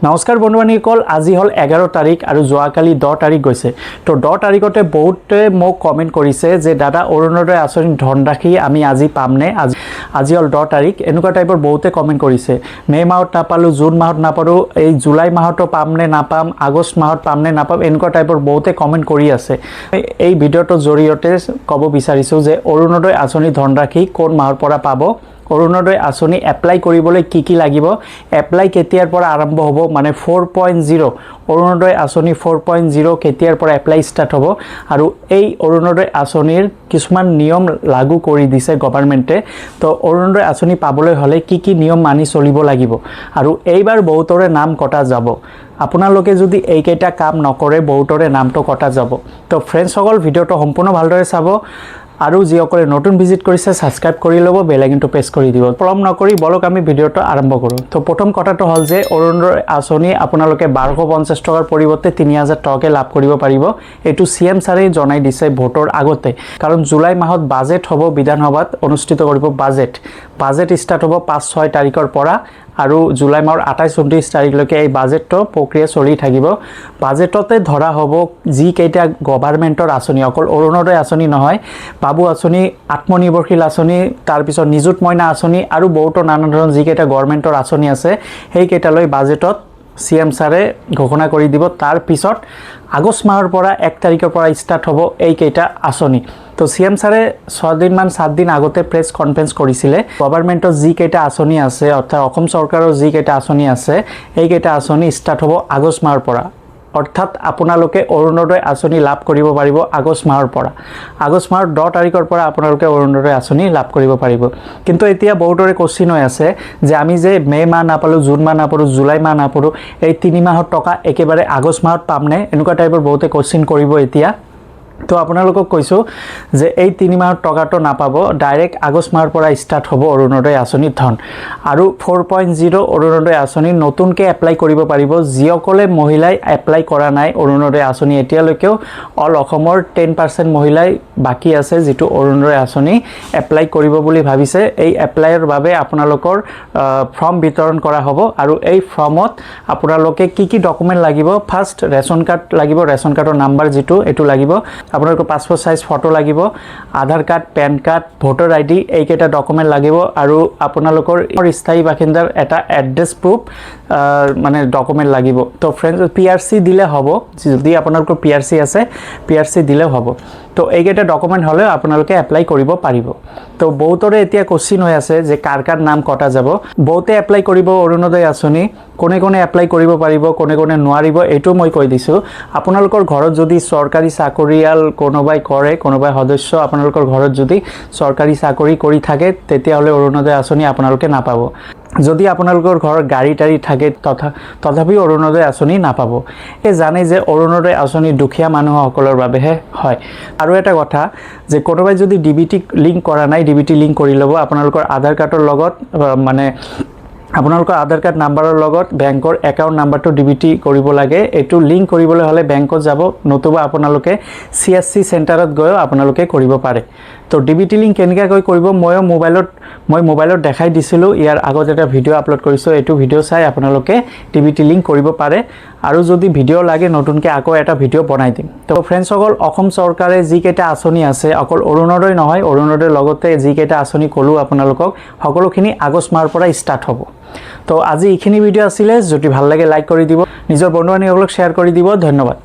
নমস্কাৰ বন্ধুবান্ধৱীসকল, আজি হ'ল 11 তাৰিখ আৰু যোৱাকালি 10 তাৰিখ গৈছে। তো 10 তাৰিখতে বহুতে মোক কমেণ্ট কৰিছে যে দাদা অৰুণোদয় আঁচনি ধনৰাশি আমি আজি পামনে, আজি হ'ল 10 তাৰিখ, এনেকুৱা টাইপৰ বহুতে কমেণ্ট কৰিছে। মে' মাহত নাপালোঁ, জুন মাহত নাপালোঁ, এই জুলাই মাহতো পামনে নাপাম, আগষ্ট মাহত পামনে নাপাম, এনেকুৱা টাইপৰ বহুতে কমেণ্ট কৰি আছে। এই ভিডিঅ'টোৰ জৰিয়তে ক'ব বিচাৰিছোঁ যে অৰুণোদয় আঁচনি ধনৰাশি কোন মাহৰ পৰা পাব, অৰুণোদয় আঁচনি এপ্লাই কৰিবলৈ কি লাগিব, এপ্লাই কেতিয়াৰ পৰা আৰম্ভ হ'ব, মানে 4.0 অৰুণোদয় আঁচনি 4.0 কেতিয়াৰ পৰা এপ্লাই ষ্টাৰ্ট হ'ব, আৰু এই অৰুণোদয় আঁচনিৰ কিছুমান নিয়ম লাগু কৰি দিছে গভৰ্ণমেণ্টে। তো অৰুণোদয় আঁচনি পাবলৈ হ'লে কি নিয়ম মানি চলিব লাগিব, আৰু এইবাৰ বহুতৰে নাম কটা যাব। আপোনালোকে যদি এইকেইটা কাম নকৰে বহুতৰে নামটো কটা যাব। তো ফ্ৰেণ্ডসকল, ভিডিঅ'টো সম্পূৰ্ণ ভালদৰে চাব, আৰু যিসকলে নতুন ভিজিট কৰিছে ছাবস্ক্ৰাইব কৰি ল'ব, বেল আইকনটো প্ৰেছ কৰি দিব। পলম নকৰি বলক আমি ভিডিঅ'টো আৰম্ভ কৰোঁ। তো প্ৰথম কথাটো হ'ল যে অৰুণোদয় আঁচনি আপোনালোকে 1250 টকাৰ পৰিৱৰ্তে 3000 টকাকৈ লাভ কৰিব পাৰিব। এইটো CM ছাৰে জনাই দিছে ভোটৰ আগতে, কাৰণ জুলাই মাহত বাজেট হ'ব, বিধানসভাত অনুষ্ঠিত কৰিব বাজেট ষ্টাৰ্ট হ'ব 5-6 তাৰিখৰ পৰা, আৰু জুলাই মাহৰ 28-29 তাৰিখলৈকে এই বাজেটটো প্ৰক্ৰিয়া চলি থাকিব। বাজেটতে ধৰা হ'ব যিকেইটা গভৰ্ণমেণ্টৰ আঁচনি, অকল অৰুণোদয় আঁচনি নহয়, বাবু আঁচনি, আত্মনিৰ্ভৰশীল আঁচনি, তাৰপিছত নিযুত মইনা আঁচনি, আৰু বহুতো নানা ধৰণৰ যিকেইটা গভৰ্ণমেণ্টৰ আঁচনি আছে সেইকেইটালৈ বাজেটত CM ছাৰে ঘোষণা কৰি দিব। তাৰপিছত আগষ্ট মাহৰ পৰা 1 তাৰিখৰ পৰা ষ্টাৰ্ট হ'ব এইকেইটা আঁচনি। তো CM ছাৰে 7 দিন আগতে প্ৰেছ কনফাৰেঞ্চ কৰিছিলে। গভৰ্ণমেণ্টৰ যিকেইটা আঁচনি আছে, অৰ্থাৎ অসম চৰকাৰৰ যিকেইটা আঁচনি আছে, এইকেইটা আঁচনি ষ্টাৰ্ট হ'ব আগষ্ট মাহৰ পৰা। অৰ্থাৎ আপোনালোকে অৰুণোদয় আঁচনি লাভ কৰিব পাৰিব আগষ্ট মাহৰ পৰা। আগষ্ট মাহৰ 10 তাৰিখৰ পৰা আপোনালোকে অৰুণোদয় আঁচনি লাভ কৰিব পাৰিব। কিন্তু এতিয়া বহুতৰে কোশ্চিন হৈ আছে যে আমি যে মে' মাহ নাপালোঁ, জুন মাহ নাপালোঁ, জুলাই মাহ নাপালোঁ, এই 3 মাহৰ টকা একেবাৰে আগষ্ট মাহত পামনে, এনেকুৱা টাইপৰ বহুতে কোশ্চিন কৰিব এতিয়া। তো আপোনালোকক কৈছোঁ যে এই 3 মাহৰ টকাটো নাপাব, ডাইৰেক্ট আগষ্ট মাহৰ পৰা ষ্টাৰ্ট হ'ব অৰুণোদয় আঁচনিৰ ধন। আৰু 4.0 অৰুণোদয় আঁচনি নতুনকৈ এপ্লাই কৰিব পাৰিব যিসকলে মহিলাই এপ্লাই কৰা নাই অৰুণোদয় আঁচনি এতিয়ালৈকেও। অল অসমৰ 10% মহিলাই বাকী আছে যিটো অৰুণোদয় আঁচনি এপ্লাই কৰিব বুলি ভাবিছে। এই এপ্লাইৰ বাবে আপোনালোকৰ ফৰ্ম বিতৰণ কৰা হ'ব, আৰু এই ফৰ্মত আপোনালোকে কি ডকুমেণ্ট লাগিব। ফাৰ্ষ্ট ৰেচন কাৰ্ড লাগিব, ৰেচন কাৰ্ডৰ নাম্বাৰ যিটো এইটো লাগিব, আপোনালোকৰ পাছপোৰ্ট সাইজ ফটো লাগিব, Aadhaar card, PAN card, voter ID, এইকেইটা ডকুমেণ্ট লাগিব, আৰু আপোনালোকৰ স্থায়ী বাসিন্দাৰ এটা এড্ৰেছ প্ৰুফ মানে ডকুমেণ্ট লাগিব। তো ফ্ৰেণ্ডছ, PRC দিলে হ'ব, যদি আপোনালোকৰ PRC আছে PRC দিলেও হ'ব। তো এইকেইটা ডকুমেণ্ট হ'লেও আপোনালোকে এপ্লাই কৰিব পাৰিব। তো বহুতৰে এতিয়া কোশ্চিন হৈ আছে যে কাৰ নাম কটা যাব। বহুতে এপ্লাই কৰিব অৰুণোদয় আঁচনি, কোনে এপ্লাই কৰিব পাৰিব, কোনে নোৱাৰিব, এইটো মই কৈ দিছোঁ। আপোনালোকৰ ঘৰত যদি চৰকাৰী চাকৰিয়াল কোনোবাই কৰে, কোনোবাই সদস্য আপোনালোকৰ ঘৰত যদি চৰকাৰী চাকৰি কৰি থাকে, তেতিয়াহ'লে অৰুণোদয় আঁচনি আপোনালোকে নাপাব। যদি আপোনালোকৰ ঘৰত গাড়ী থাকে তথাপিও অৰুণোদয় আঁচনি নাপাব। এই জানে যে অৰুণোদয় আঁচনি দুখীয়া মানুহসকলৰ বাবেহে হয়। আৰু এটা কথা যে কোনোবাই যদি DBT লিংক কৰা নাই, DBT লিংক কৰি ল'ব আপোনালোকৰ আধাৰ কাৰ্ডৰ লগত, মানে আপোনালোকৰ আধাৰ কাৰ্ড নাম্বাৰৰ লগত বেংকৰ একাউণ্ট নাম্বাৰটো DBT কৰিব লাগে। এইটো লিংক কৰিবলৈ হ'লে বেংকত যাব, নতুবা আপোনালোকে CSC চেণ্টাৰত গৈও আপোনালোকে কৰিব পাৰে। তো DBT লিংক কেনেকৈ কৰিব মই মোবাইলত দেখাই দিছিলোঁ, ইয়াৰ আগত এটা ভিডিঅ' আপলোড কৰিছোঁ, এইটো ভিডিঅ' চাই আপোনালোকে DBT লিংক কৰিব পাৰে। আৰু যদি ভিডিঅ' লাগে নতুনকৈ আকৌ এটা ভিডিঅ' বনাই দিম। তো ফ্ৰেণ্ডসকল, অসম চৰকাৰে যিকেইটা আঁচনি আছে, অকল অৰুণোদয় নহয়, অৰুণোদয়ৰ লগতে যিকেইটা আঁচনি ক'লোঁ আপোনালোকক, সকলোখিনি আগষ্ট মাহৰ পৰা ষ্টাৰ্ট হ'ব। তো আজি এইখিনি ভিডিঅ' আছিলে, যদি ভাল লাগে লাইক কৰি দিব, নিজৰ বন্ধু বান্ধৱীসকলক শ্বেয়াৰ কৰি দিব। ধন্যবাদ।